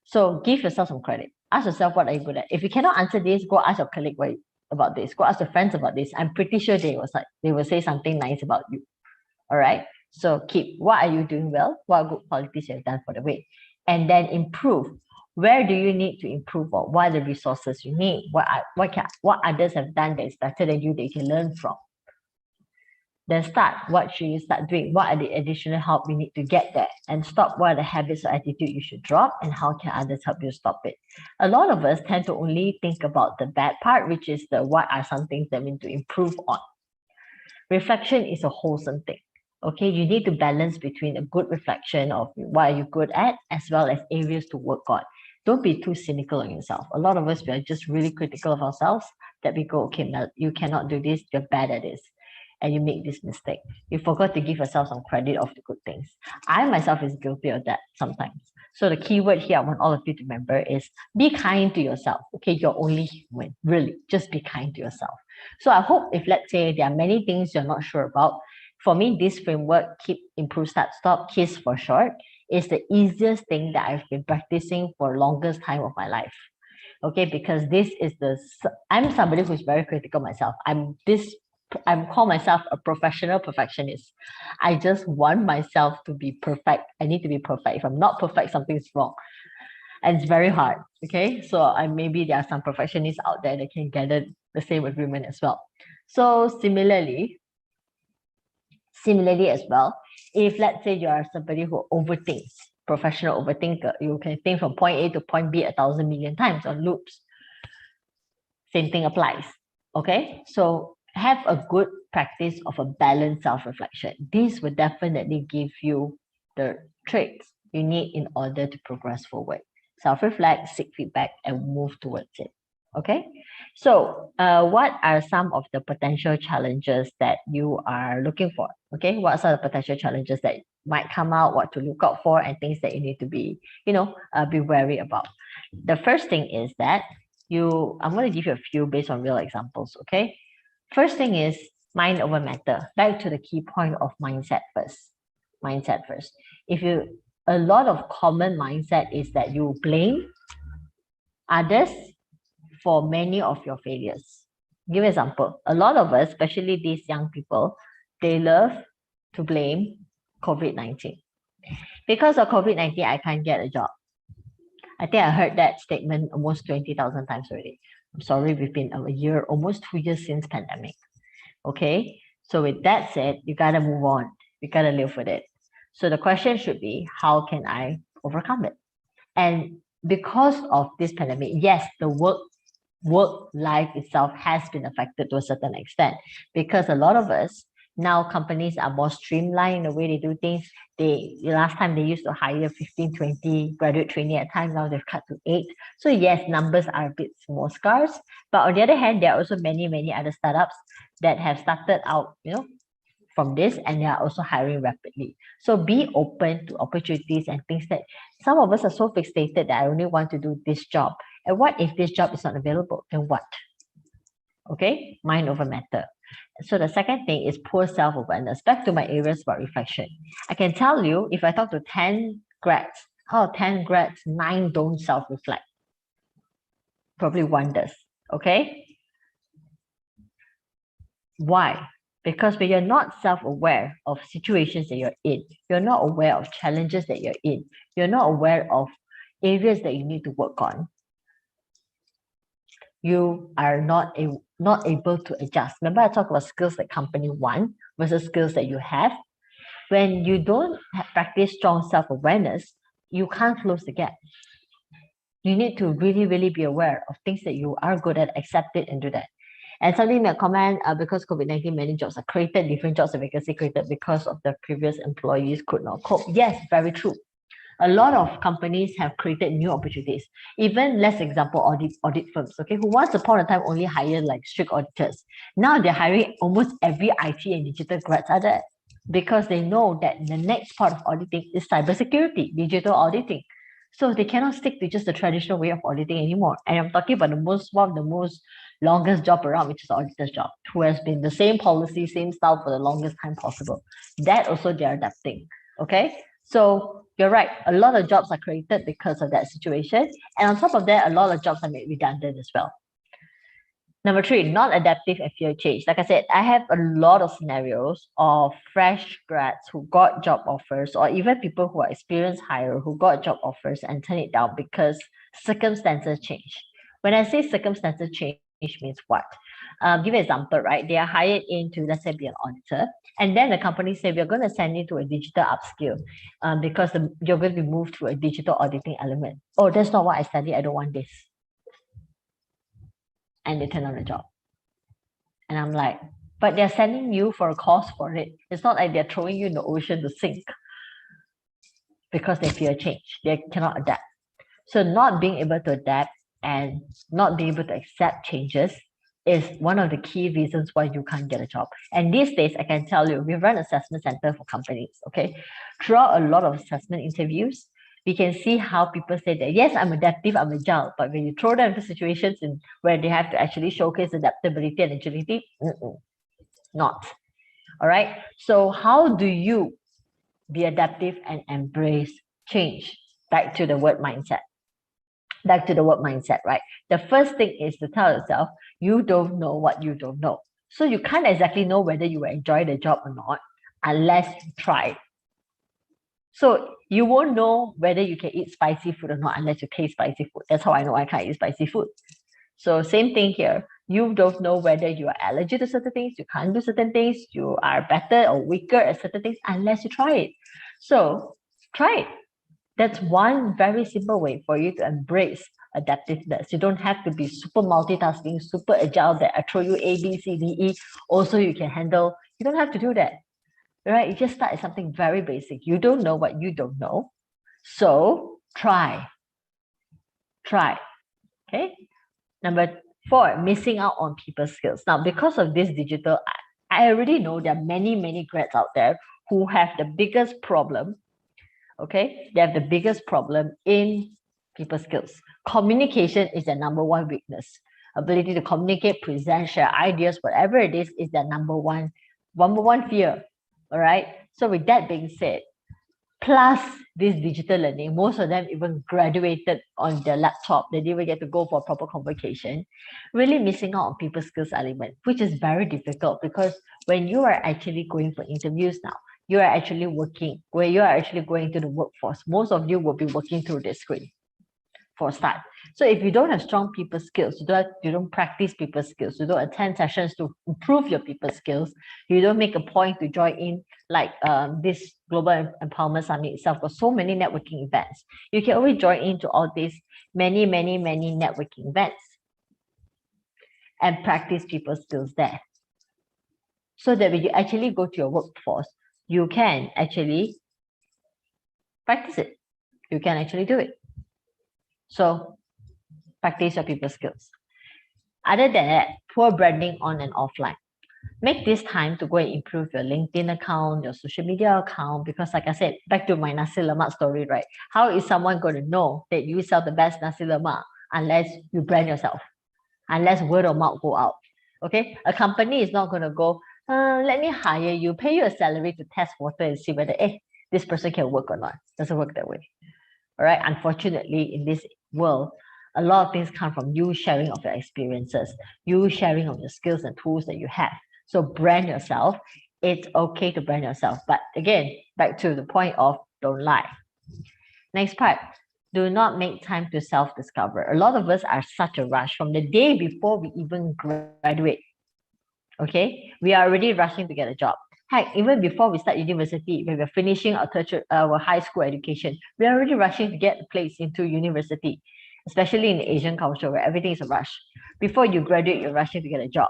So give yourself some credit. Ask yourself, what are you good at? If you cannot answer this, go ask your colleague about this. Go ask your friends about this. I'm pretty sure they will say something nice about you. All right. So keep, what are you doing well? What good qualities you have done for the week? And then improve. Where do you need to improve, or what are the resources you need? What others have done that is better than you that you can learn from? Then start. What should you start doing? What are the additional help you need to get there? And stop. What are the habits or attitude you should drop? And how can others help you stop it? A lot of us tend to only think about the bad part, which is the what are some things that we need to improve on. Reflection is a wholesome thing. Okay, you need to balance between a good reflection of what are you good at, as well as areas to work on. Don't be too cynical on yourself. A lot of us, we are just really critical of ourselves, that we go, okay, Mel, you cannot do this, you're bad at this, and you make this mistake. You forgot to give yourself some credit of the good things. I myself is guilty of that sometimes. So the key word here I want all of you to remember is be kind to yourself. Okay, you're only human. Really, just be kind to yourself. So I hope if, let's say, there are many things you're not sure about, For me, this framework, keep, improve, start, stop, KISS for short, is the easiest thing that I've been practicing for longest time of my life. Okay, because I'm somebody who's very critical myself. I'm call myself a professional perfectionist. I just want myself to be perfect. I need to be perfect. If I'm not perfect, something's wrong. And it's very hard. Okay. So maybe there are some perfectionists out there that can gather the same agreement as well. So similarly as well, if let's say you are somebody who overthinks, professional overthinker, you can think from point A to point B 1,000 million times on loops. Same thing applies. Okay. So have a good practice of a balanced self-reflection. This will definitely give you the traits you need in order to progress forward. Self-reflect, seek feedback, and move towards it. Okay. So what are some of the potential challenges that you are looking for? Okay. What are the potential challenges that might come out, what to look out for, and things that you need to be, be wary about? The first thing is that I'm going to give you a few based on real examples. Okay. First thing is mind over matter. Back to the key point of mindset first. A lot of common mindset is that you blame others for many of your failures. Give an example. A lot of us, especially these young people, they love to blame COVID-19. Because of COVID-19, I can't get a job. I think I heard that statement almost 20,000 times already. I'm sorry, we've been a year, almost 2 years since pandemic. Okay. So with that said, you got to move on. You got to live with it. So the question should be, how can I overcome it? And because of this pandemic, yes, the work life itself has been affected to a certain extent, because a lot of us now, companies are more streamlined in the way they do things. Last time they used to hire 15, 20 graduate trainee at a time. Now they've cut to 8. So yes, numbers are a bit more scarce. But on the other hand, there are also many, many other startups that have started out, from this, and they are also hiring rapidly. So be open to opportunities and things that some of us are so fixated that I only want to do this job. And what if this job is not available? Then what? Okay, mind over matter. So the second thing is poor self-awareness. Back to my areas about reflection. I can tell you, if I talk to 10 grads, out of 10 grads, 9 don't self-reflect. Probably 1 does. Okay? Why? Because when you're not self-aware of situations that you're in, you're not aware of challenges that you're in, you're not aware of areas that you need to work on, you are not able to adjust. Remember, I talked about skills that company want versus skills that you have. When you don't practice strong self-awareness, you can't close the gap. You need to really, really be aware of things that you are good at, accept it, and do that. And something that comment, because COVID-19, many jobs are created, different jobs are vacancy created because of the previous employees could not cope. Yes, very true. A lot of companies have created new opportunities. Even let's example audit firms, okay, who once upon a time only hired like strict auditors. Now they're hiring almost every IT and digital grads are there, because they know that the next part of auditing is cybersecurity, digital auditing. So they cannot stick to just the traditional way of auditing anymore. And I'm talking about one of the most longest job around, which is the auditor's job, who has been the same policy, same style for the longest time possible. That also they're adapting. Okay. So you're right. A lot of jobs are created because of that situation. And on top of that, a lot of jobs are made redundant as well. Number 3, non-adaptive and fear change. Like I said, I have a lot of scenarios of fresh grads who got job offers, or even people who are experienced hire who got job offers and turn it down because circumstances change. When I say circumstances change means what? Give an example, right? They are hired in to, let's say, be an auditor. And then the company say, we're going to send you to a digital upskill because you're going to be moved to a digital auditing element. Oh, that's not what I studied. I don't want this. And they turn on the job. And I'm like, but they're sending you for a course for it. It's not like they're throwing you in the ocean to sink because they fear change. They cannot adapt. So not being able to adapt and not being able to accept changes is one of the key reasons why you can't get a job. And these days, I can tell you, we run assessment center for companies, okay? Throughout a lot of assessment interviews, we can see how people say that, yes, I'm adaptive, I'm agile, but when you throw them into situations where they have to actually showcase adaptability and agility, not. All right. So how do you be adaptive and embrace change? Back to the word mindset. Back to the word mindset, right? The first thing is to tell yourself, you don't know what you don't know. So you can't exactly know whether you will enjoy the job or not unless you try. So you won't know whether you can eat spicy food or not unless you taste spicy food. That's how I know I can't eat spicy food. So same thing here. You don't know whether you are allergic to certain things, you can't do certain things, you are better or weaker at certain things unless you try it. So try it. That's one very simple way for you to embrace adaptiveness. You don't have to be super multitasking, super agile that I throw you A, B, C, D, E. Also, you can handle. You don't have to do that, right? You just start at something very basic. You don't know what you don't know. So try. Okay. Number 4, missing out on people skills. Now, because of this digital, I already know there are many grads out there who have the biggest problem. Okay, they have the biggest problem in people skills. Communication is their number one weakness. Ability to communicate, present, share ideas, whatever it is their number one fear. All right. So with that being said, plus this digital learning, most of them even graduated on their laptop. They didn't even get to go for a proper convocation, really missing out on people skills element, which is very difficult because when you are actually going for interviews now, you are actually working, where you are actually going to the workforce, most of you will be working through the screen for a start. So if you don't have strong people skills, you don't practice people skills, you don't attend sessions to improve your people skills, you don't make a point to join in like this Global Empowerment Summit itself, got so many networking events. You can always join into all these many networking events and practice people skills there. So that when you actually go to your workforce, you can actually practice it. You can actually do it. So practice your people skills. Other than that, poor branding on and offline. Make this time to go and improve your LinkedIn account, your social media account, because like I said, back to my nasi lemak story, right? How is someone going to know that you sell the best nasi lemak unless you brand yourself, unless word of mouth go out? Okay, a company is not going to go, let me hire you, pay you a salary to test water and see whether, this person can work or not. Doesn't work that way. All right. Unfortunately, in this world, a lot of things come from you sharing of your experiences, you sharing of your skills and tools that you have. So brand yourself. It's okay to brand yourself. But again, back to the point of don't lie. Next part, do not make time to self-discover. A lot of us are such a rush from the day before we even graduate. Okay, we are already rushing to get a job. Heck, even before we start university, when we're finishing our high school education, we're already rushing to get a place into university, especially in the Asian culture where everything is a rush. Before you graduate, you're rushing to get a job.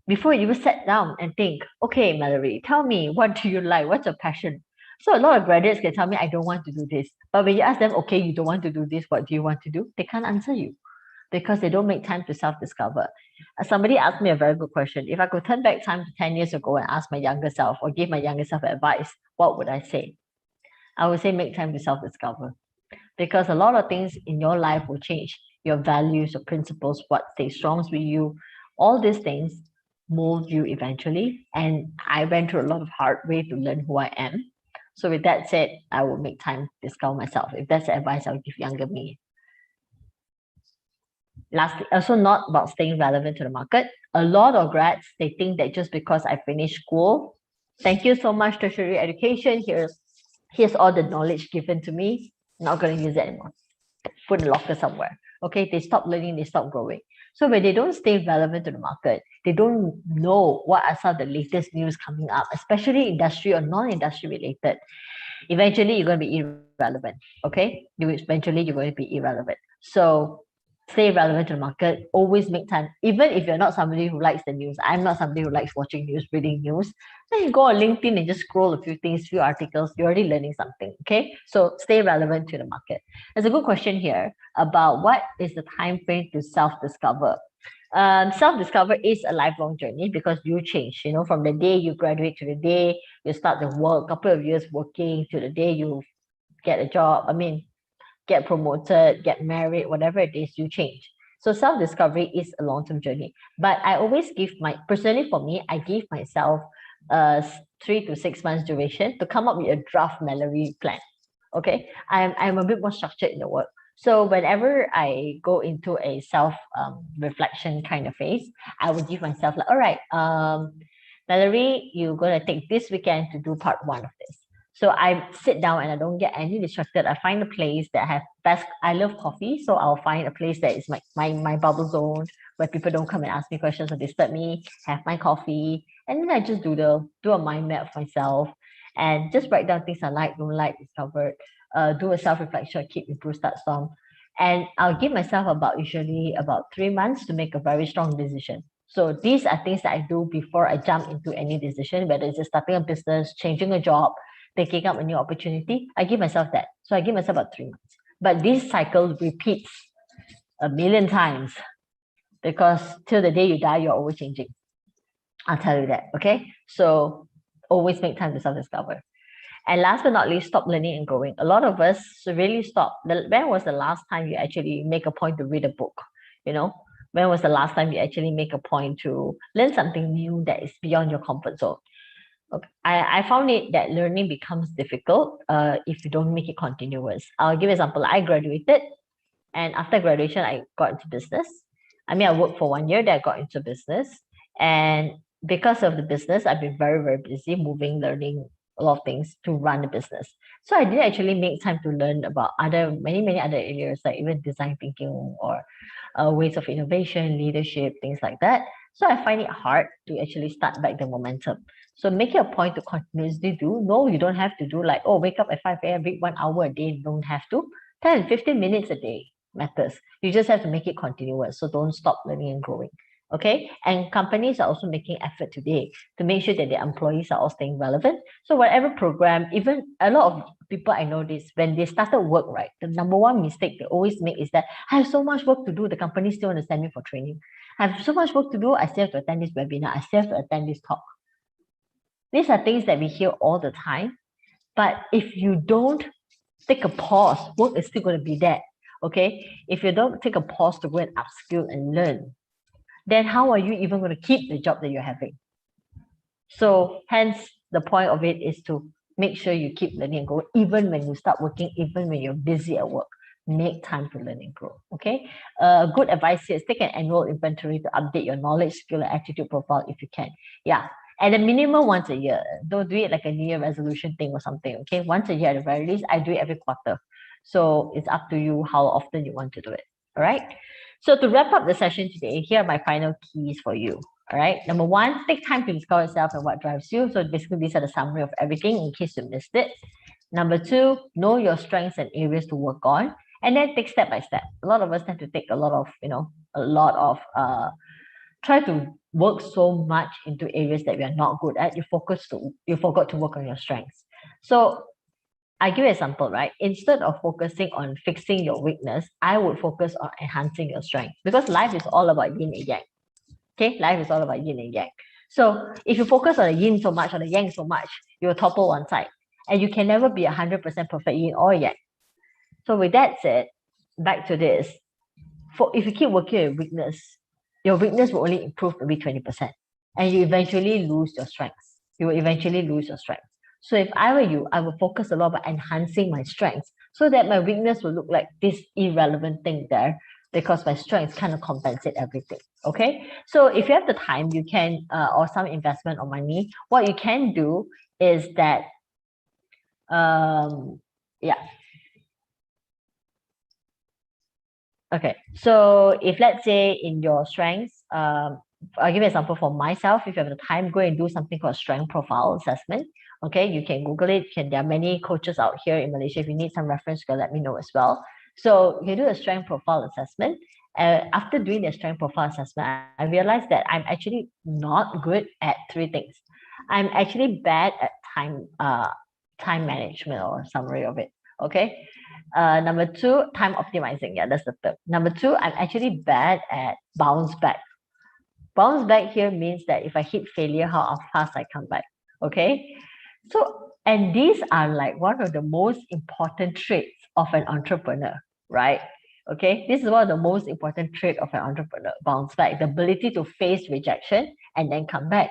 Before you sit down and think, okay, Mallory, tell me, what do you like? What's your passion? So a lot of graduates can tell me, I don't want to do this. But when you ask them, okay, you don't want to do this, what do you want to do? They can't answer you because they don't make time to self-discover. Somebody asked me a very good question. If I could turn back time to 10 years ago and ask my younger self or give my younger self advice, what would I say? I would say make time to self-discover. Because a lot of things in your life will change. Your values, your principles, what stays strong with you, all these things mold you eventually. And I went through a lot of hard way to learn who I am. So with that said, I will make time to discover myself. If that's the advice I would give younger me. Lastly, also not about staying relevant to the market. A lot of grads, they think that just because I finished school, thank you so much, tertiary education. Here's all the knowledge given to me. Not going to use it anymore. Put in a locker somewhere. Okay, they stop learning, they stop growing. So when they don't stay relevant to the market, they don't know what are some of the latest news coming up, especially industry or non-industry related. Eventually, you're going to be irrelevant. Okay, eventually you're going to be irrelevant. So stay relevant to the market, always make time. Even if you're not somebody who likes the news, I'm not somebody who likes watching news, reading news, then you go on LinkedIn and just scroll a few things, few articles, you're already learning something, okay? So stay relevant to the market. There's a good question here about what is the time frame to self-discover. Self-discover is a lifelong journey because you change, from the day you graduate to the day you start the work, couple of years working to the day you get a job. Get promoted, get married, whatever it is, you change. So self-discovery is a long-term journey. But I always personally for me, I give myself 3 to 6 months duration to come up with a draft Mallory plan. Okay, I'm a bit more structured in the work. So whenever I go into a self reflection kind of phase, I would give myself like, all right, Mallory, you're gonna take this weekend to do part one of this. So I sit down and I don't get any distracted. I find a place that have best. I love coffee, so I'll find a place that is my bubble zone where people don't come and ask me questions or disturb me. Have my coffee, and then I just do a mind map of myself and just write down things I like, don't like, discovered. Do a self reflection, keep improve, start some, and I'll give myself usually about 3 months to make a very strong decision. So these are things that I do before I jump into any decision, whether it's just starting a business, changing a job, taking up a new opportunity. I give myself that. So I give myself about 3 months. But this cycle repeats a million times because till the day you die, you're always changing. I'll tell you that. Okay. So always make time to self-discover. And last but not least, stop learning and growing. A lot of us really stop. When was the last time you actually make a point to read a book? You know, when was the last time you actually make a point to learn something new that is beyond your comfort zone? Okay. I found it that learning becomes difficult if you don't make it continuous. I'll give you an example. I graduated, and after graduation, I got into business. I mean, I worked for 1 year, then I got into business. And because of the business, I've been very, very busy moving, learning a lot of things to run the business. So I didn't actually make time to learn about many other areas, like even design thinking or ways of innovation, leadership, things like that. So I find it hard to actually start back the momentum. So make it a point to continuously do. No, you don't have to do like, oh, wake up at 5 a.m., read 1 hour a day. You don't have to. 10, 15 minutes a day matters. You just have to make it continuous. So don't stop learning and growing. Okay. And companies are also making effort today to make sure that their employees are all staying relevant. So whatever program, even a lot of people I know this, when they started work, right, the number one mistake they always make is that I have so much work to do. The company still want to send me for training. I have so much work to do. I still have to attend this webinar. I still have to attend this talk. These are things that we hear all the time. But if you don't take a pause, work is still going to be there. Okay. If you don't take a pause to go and upskill and learn, then how are you even going to keep the job that you're having? So hence the point of it is to make sure you keep learning and grow, even when you start working, even when you're busy at work. Make time to learn and grow. Okay. Good advice here is take an annual inventory to update your knowledge, skill, and attitude profile if you can. Yeah. At a minimum once a year. Don't do it like a New Year resolution thing or something. Okay. Once a year at the very least. I do it every quarter. So it's up to you how often you want to do it. All right. So to wrap up the session today, here are my final keys for you. All right. Number one, take time to discover yourself and what drives you. So basically, these are the summary of everything in case you missed it. Number two, know your strengths and areas to work on, and then take step by step. A lot of us tend to take a lot of try to work so much into areas that we are not good at. You forgot to work on your strengths. So I give you an example, right? Instead of focusing on fixing your weakness, I would focus on enhancing your strength because life is all about yin and yang. Okay, life is all about yin and yang. So if you focus on the yin so much or the yang so much, you'll topple one side, and you can never be 100% perfect yin or yang. So with that said, back to this. If you keep working on your weakness will only improve maybe 20%, and you eventually lose your strengths. You will eventually lose your strengths. So if I were you, I would focus a lot on enhancing my strengths so that my weakness will look like this irrelevant thing there because my strengths kind of compensate everything. Okay. So if you have the time, you can, or some investment or money, what you can do is that, yeah. Okay. So if let's say in your strengths, I'll give you an example for myself. If you have the time, go and do something called strength profile assessment. Okay, you can Google it. There are many coaches out here in Malaysia. If you need some reference, you can let me know as well. So you do a strength profile assessment. After doing the strength profile assessment, I realized that I'm actually not good at three things. I'm actually bad at time management or summary of it. Okay. Number two, time optimizing. Yeah, that's the third. Number two, I'm actually bad at bounce back. Bounce back here means that if I hit failure, how fast I come back. Okay. So, and these are like one of the most important traits of an entrepreneur, right? Okay. This is one of the most important traits of an entrepreneur, bounce back, the ability to face rejection and then come back.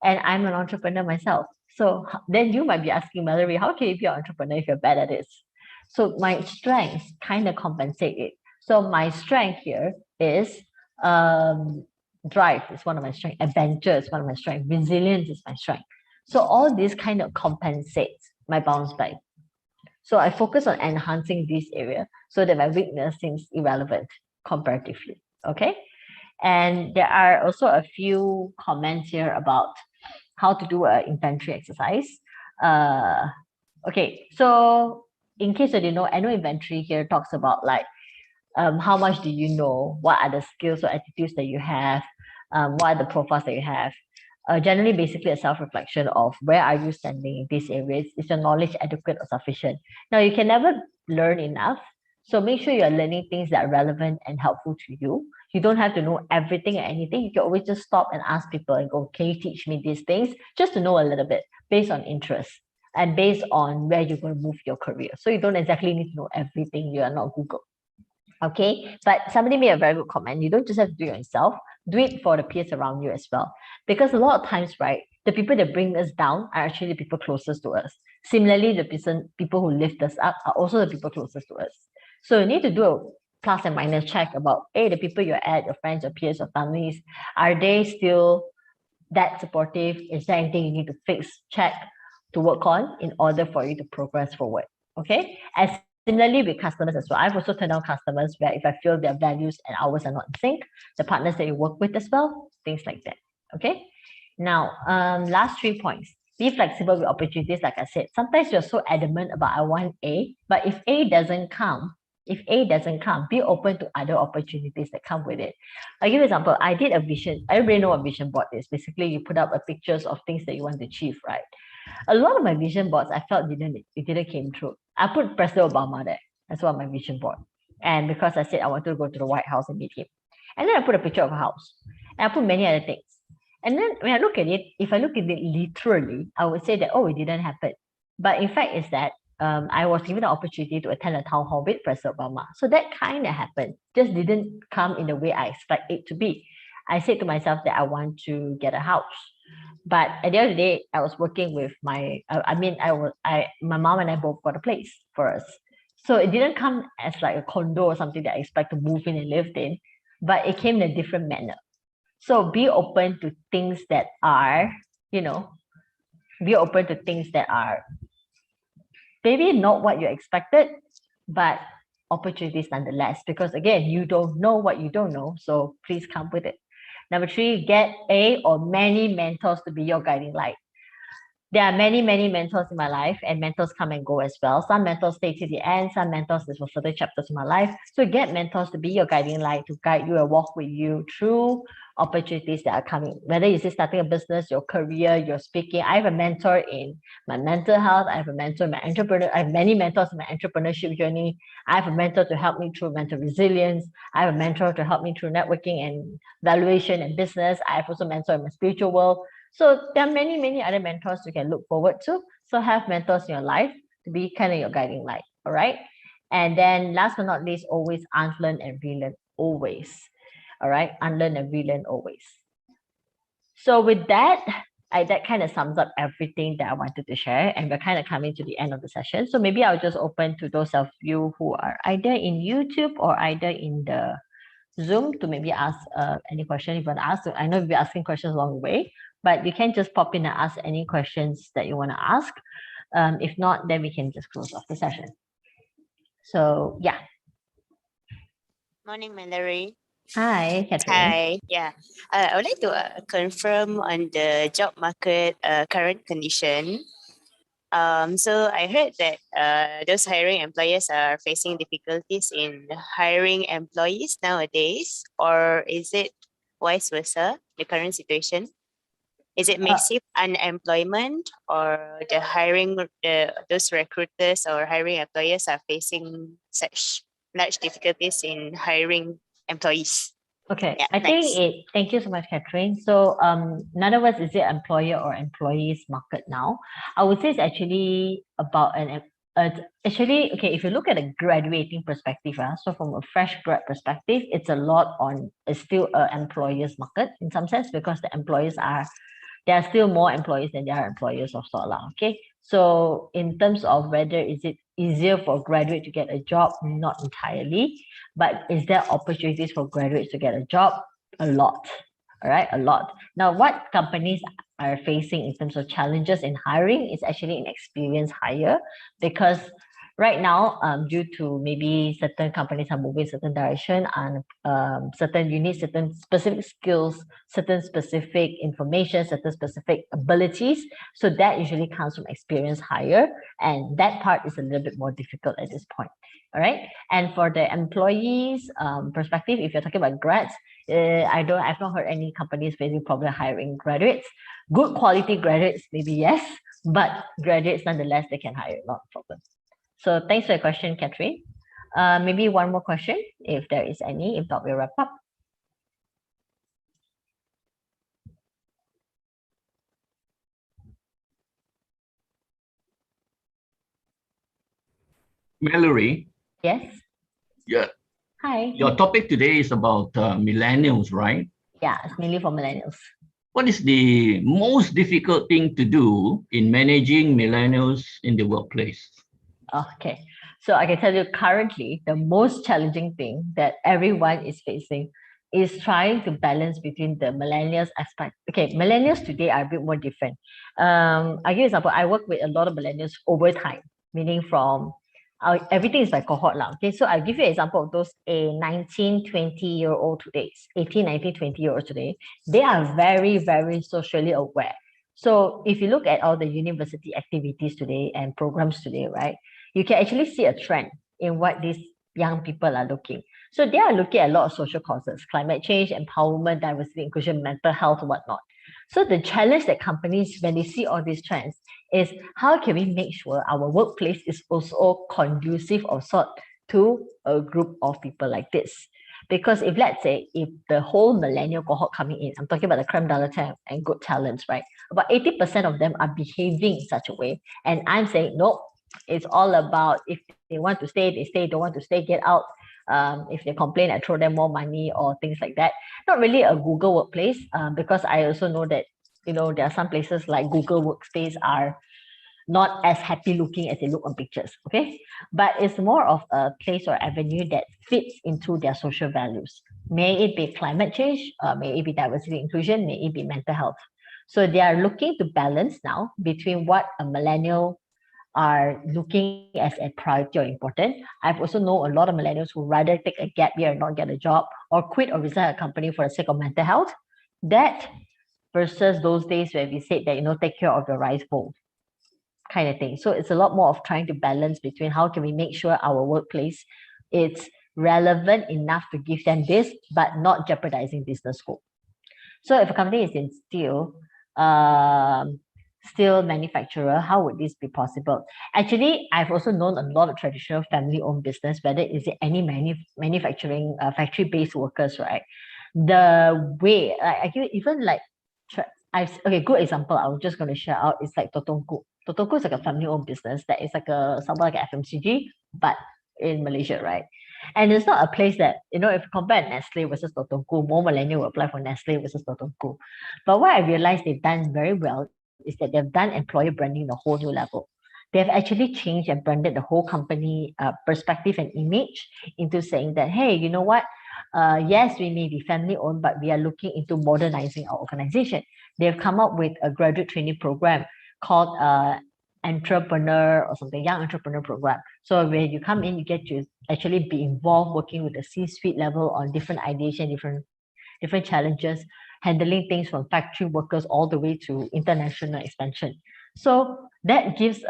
and I'm an entrepreneur myself. So then you might be asking, Mallory, how can you be an entrepreneur if you're bad at this? So my strengths kind of compensate it. So my strength here is drive is one of my strengths, adventure is one of my strengths, resilience is my strength. So all this kind of compensates my bounce back. So I focus on enhancing this area so that my weakness seems irrelevant comparatively. Okay. And there are also a few comments here about how to do an inventory exercise. Okay, so in case you didn't know, annual inventory here talks about like how much do you know, what are the skills or attitudes that you have, what are the profiles that you have. Generally, basically a self-reflection of where are you standing in these areas. Is your knowledge adequate or sufficient? Now, you can never learn enough. So make sure you're learning things that are relevant and helpful to you. You don't have to know everything or anything. You can always just stop and ask people and go, can you teach me these things? Just to know a little bit based on interest and based on where you're going to move your career. So you don't exactly need to know everything. You are not Google. Okay, but somebody made a very good comment. You don't just have to do it yourself, do it for the peers around you as well. Because a lot of times, right, the people that bring us down are actually the people closest to us. Similarly, the people who lift us up are also the people closest to us. So you need to do a plus and minus check about, hey, the people you're at, your friends, your peers, your families, are they still that supportive? Is there anything you need to fix, check, to work on in order for you to progress forward? Okay, as similarly with customers as well. I've also turned down customers where if I feel their values and ours are not in sync, the partners that you work with as well, things like that. Okay. Now, last 3 points. Be flexible with opportunities. Like I said, sometimes you're so adamant about I want A, but if A doesn't come, be open to other opportunities that come with it. I'll give you an example. I did a vision. Everybody know what vision board is. Basically, you put up a pictures of things that you want to achieve, right? A lot of my vision boards I felt didn't came true. I put President Obama there as one of my vision board. And because I said I wanted to go to the White House and meet him. And then I put a picture of a house. And I put many other things. And then when I look at it, if I look at it literally, I would say that, oh, it didn't happen. But in fact, is that I was given the opportunity to attend a town hall with President Obama. So that kind of happened, just didn't come in the way I expect it to be. I said to myself that I want to get a house. But at the end of the day, I was working with my my mom and I both got a place for us. So it didn't come as like a condo or something that I expect to move in and live in, but it came in a different manner. So be open to things that are, be open to things that are maybe not what you expected, but opportunities nonetheless. Because again, you don't know what you don't know. So please come with it. Number 3, get a or many mentors to be your guiding light. There are many, many mentors in my life, and mentors come and go as well. Some mentors stay to the end, some mentors is for certain chapters in my life. So get mentors to be your guiding light, to guide you and walk with you through opportunities that are coming. Whether it's starting a business, your career, your speaking. I have a mentor in my mental health. I have a mentor in my entrepreneur. I have many mentors in my entrepreneurship journey. I have a mentor to help me through mental resilience. I have a mentor to help me through networking and valuation and business. I have also a mentor in my spiritual world. So there are many, many other mentors you can look forward to. So have mentors in your life to be kind of your guiding light. All right. And then last but not least, always unlearn and relearn always. All right. Unlearn and relearn always. So with that, that kind of sums up everything that I wanted to share. And we're kind of coming to the end of the session. So maybe I'll just open to those of you who are either in YouTube or either in the Zoom to maybe ask any question you want to ask. So I know you'll be asking questions along the way, but you can just pop in and ask any questions that you want to ask. If not, then we can just close off the session. So yeah. Morning, Mallory. Hi, Catherine. Hi. Yeah. I would like to confirm on the job market current condition. So I heard that those hiring employers are facing difficulties in hiring employees nowadays, or is it vice versa, the current situation? Is it massive unemployment, or the hiring, those recruiters or hiring employers are facing such large difficulties in hiring employees? Okay, Yeah, I think thank you so much, Catherine. So, in other words, is it employer or employees market now? I would say it's actually about actually, okay, if you look at a graduating perspective, so from a fresh grad perspective, it's still an employer's market in some sense, because the employers are there are still more employees than there are employers of sort lah. Okay, so in terms of whether is it easier for a graduate to get a job, not entirely, but is there opportunities for graduates to get a job? A lot. All right, a lot. Now, what companies are facing in terms of challenges in hiring is actually in experience hire, because right now, due to maybe certain companies are moving certain direction and certain you need certain specific skills, certain specific information, certain specific abilities. So that usually comes from experience hire, and that part is a little bit more difficult at this point. All right, and for the employees perspective, if you're talking about grads, I've not heard any companies facing problem hiring graduates. Good quality graduates, maybe yes, but graduates nonetheless, they can hire, not a problem. So thanks for your question, Catherine. Maybe one more question, if there is any. If not, we'll wrap up. Mallory, Yes. yeah, Hi. your topic today is about millennials, right? Yeah, it's mainly for millennials. What is the most difficult thing to do in managing millennials in the workplace? Okay. So I can tell you currently, the most challenging thing that everyone is facing is trying to balance between the millennials aspect. Okay, millennials today are a bit more different. I give you an example. I work with a lot of millennials over time, meaning from everything is by cohort now. Okay, so I'll give you an example of those a 19, 20-year-old today, 18, 19, 20-year-olds today. They are very, very socially aware. So if you look at all the university activities today and programs today, right, you can actually see a trend in what these young people are looking. So they are looking at a lot of social causes, climate change, empowerment, diversity, inclusion, mental health, whatnot. So the challenge that companies, when they see all these trends, is how can we make sure our workplace is also conducive of sort to a group of people like this? Because if let's say if the whole millennial cohort coming in, I'm talking about the creme de la creme and good talents, right? About 80% of them are behaving in such a way. And I'm saying, no, it's all about if they want to stay, they stay, don't want to stay, get out. If they complain, I throw them more money or things like that. Not really a Google workplace, because I also know that, you know, there are some places like Google Workspace are not as happy looking as they look on pictures, okay? But it's more of a place or avenue that fits into their social values. May it be climate change, may it be diversity inclusion, may it be mental health. So they are looking to balance now between what a millennial are looking as a priority or important. I've also know a lot of millennials who rather take a gap year and not get a job or quit or resign a company for the sake of mental health. That versus those days where we said that, you know, take care of your rice bowl kind of thing. So it's a lot more of trying to balance between how can we make sure our workplace it's relevant enough to give them this, but not jeopardizing business scope. So if a company is in steel manufacturer, how would this be possible? Actually, I've also known a lot of traditional family-owned business, whether is it any manufacturing factory-based workers, right? The way I give even like okay, good example. I'm just going to share out. It's like Totongku. Totongku is like a family-owned business that is like somewhat like a FMCG, but in Malaysia, right? And it's not a place that, you know, if you compare Nestle versus Totongku, more millennial will apply for Nestle versus Totongku. But what I realized they've done very well is that they've done employer branding the whole new level. They've actually changed and branded the whole company perspective and image into saying that, hey, you know what? Yes, we may be family owned, but we are looking into modernizing our organization. They've come up with a graduate training program called entrepreneur or something, young entrepreneur program. So when you come in, you get to actually be involved working with the C-suite level on different ideation, different challenges, handling things from factory workers all the way to international expansion. So that gives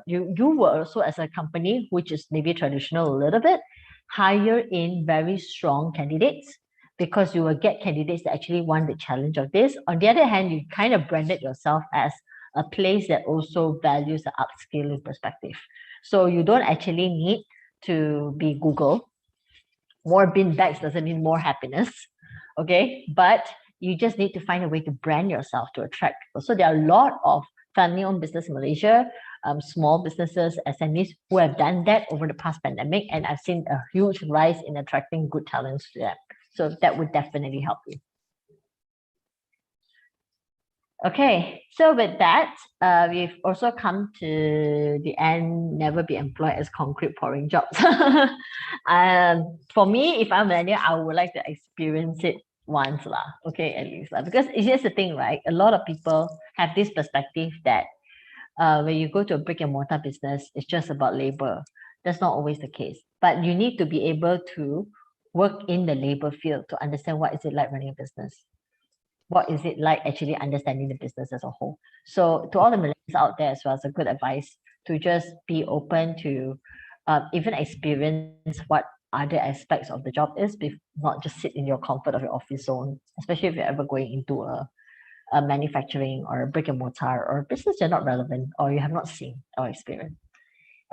you will also, as a company, which is maybe traditional a little bit, hire in very strong candidates, because you will get candidates that actually want the challenge of this. On the other hand, you kind of branded yourself as a place that also values the upskilling perspective. So you don't actually need to be Google. More bin bags doesn't mean more happiness, okay? But you just need to find a way to brand yourself to attract people. So there are a lot of family-owned business in Malaysia, small businesses, SMEs who have done that over the past pandemic, and I've seen a huge rise in attracting good talents to them. So that would definitely help you. Okay, so with that, we've also come to the end, never be employed as concrete pouring jobs. For me, if I'm a millennial, I would like to experience it once lah, okay, at least lah. Because it's just the thing, right? A lot of people have this perspective that when you go to a brick and mortar business, it's just about labor. That's not always the case. But you need to be able to work in the labor field to understand what is it like running a business. What is it like actually understanding the business as a whole? So to all the millennials out there as well, it's a good advice to just be open to even experience what other aspects of the job is, not just sit in your comfort of your office zone, especially if you're ever going into a manufacturing or a brick and mortar or a business you're not relevant or you have not seen or experienced.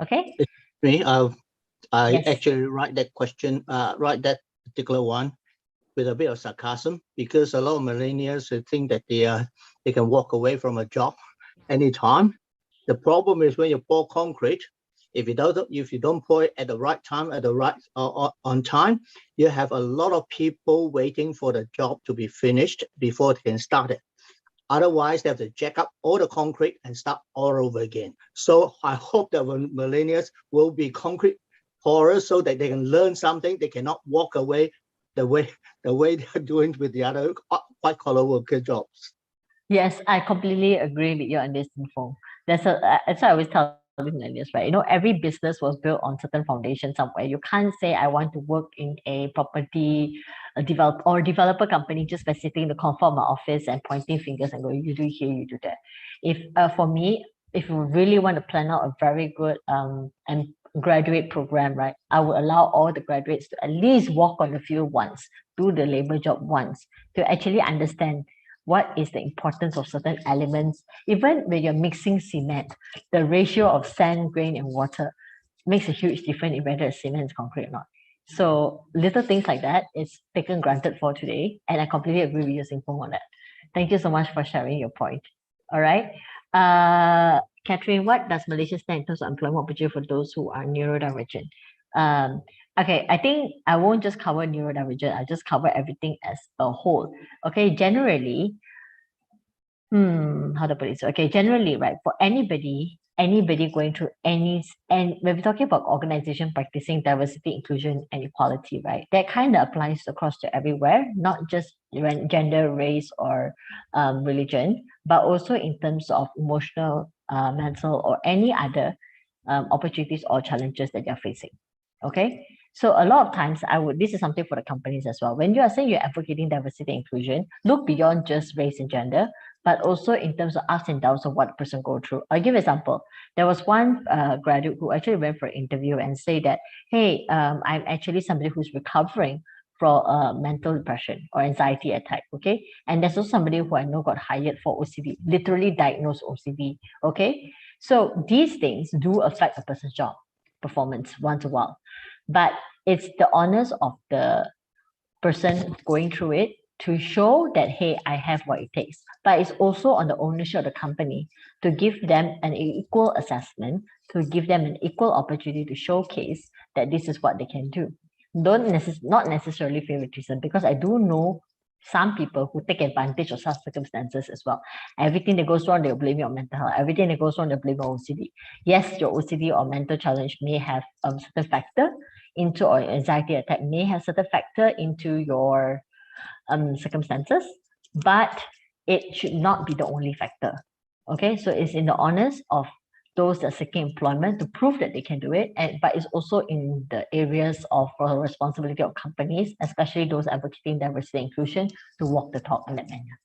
Okay? Me, I Yes. actually write that question, write that particular one with a bit of sarcasm, because a lot of millennials think that they can walk away from a job anytime. The problem is when you pour concrete, if you don't pour it at the right time, at the right on time, you have a lot of people waiting for the job to be finished before they can start it. Otherwise, they have to jack up all the concrete and start all over again. So I hope that when millennials will be concrete pourers so that they can learn something, they cannot walk away the way they're doing with the other white collar worker jobs. Yes, I completely agree with you on this info. That's why I always tell millennials, right? You know, every business was built on certain foundation somewhere. You can't say I want to work in a property developer company just by sitting in the comfort of my office and pointing fingers and going, you do here, you do that. If for me, if you really want to plan out a very good and graduate program, right, I would allow all the graduates to at least walk on the field once, do the labor job once, to actually understand what is the importance of certain elements. Even when you're mixing cement, the ratio of sand, grain, and water makes a huge difference in whether cement is concrete or not. So little things like that is taken granted for today, and I completely agree with you, Singpong, on that. Thank you so much for sharing your point. All right. Catherine, what does Malaysia stand in terms of employment opportunity for those who are neurodivergent? Okay, I think I won't just cover neurodivergent, I'll just cover everything as a whole. Okay, generally, how to put it? So, okay, generally, right, for anybody going through and when we're talking about organization practicing diversity, inclusion, and equality, right, that kind of applies across to everywhere, not just gender, race, or religion, but also in terms of emotional, mental, or any other opportunities or challenges that you're facing. Okay, so a lot of times this is something for the companies as well. When you are saying you're advocating diversity and inclusion, look beyond just race and gender, but also in terms of ups and downs of what a person go through. I'll give an example. There was one graduate who actually went for an interview and say that, hey, I'm actually somebody who's recovering from mental depression or anxiety attack, okay? And there's also somebody who I know got hired for OCD, literally diagnosed OCD, okay? So these things do affect a person's job performance once in a while, but it's the honors of the person going through it to show that, hey, I have what it takes. But it's also on the ownership of the company to give them an equal assessment, to give them an equal opportunity to showcase that this is what they can do. Not necessarily favoritism, because I do know some people who take advantage of such circumstances as well. Everything that goes wrong, they'll blame it on mental health. Everything that goes wrong, they'll blame it on OCD. Yes, your OCD or mental challenge may have certain factor into, or anxiety attack may have certain factor into your circumstances, but it should not be the only factor. Okay, so it's in the honors of those that are seeking employment to prove that they can do it, but it's also in the areas of responsibility of companies, especially those advocating diversity and inclusion, to walk the talk in that manner.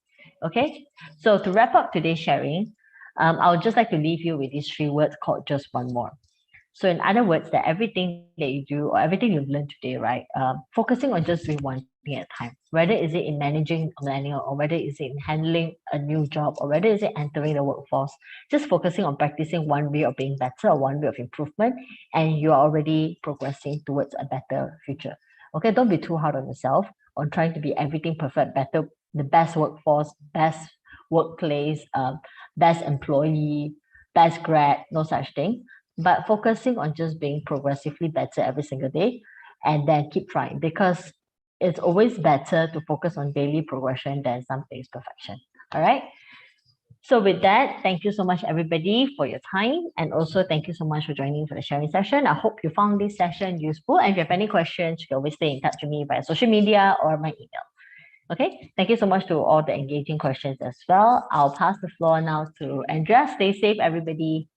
Okay, so to wrap up today's sharing, I would just like to leave you with these 3 words called just one more. So in other words, that everything that you do or everything you've learned today, right, focusing on just doing one thing at a time, whether is it in managing a millennial, or whether is it in handling a new job, or whether is it entering the workforce, just focusing on practicing one way of being better or one way of improvement, and you're already progressing towards a better future. Okay, don't be too hard on yourself on trying to be everything perfect, better, the best workforce, best workplace, best employee, best grad, no such thing. But focusing on just being progressively better every single day, and then keep trying, because it's always better to focus on daily progression than some days perfection. All right. So with that, thank you so much, everybody, for your time. And also thank you so much for joining for the sharing session. I hope you found this session useful. And if you have any questions, you can always stay in touch with me via social media or my email. Okay, thank you so much to all the engaging questions as well. I'll pass the floor now to Andrea. Stay safe, everybody.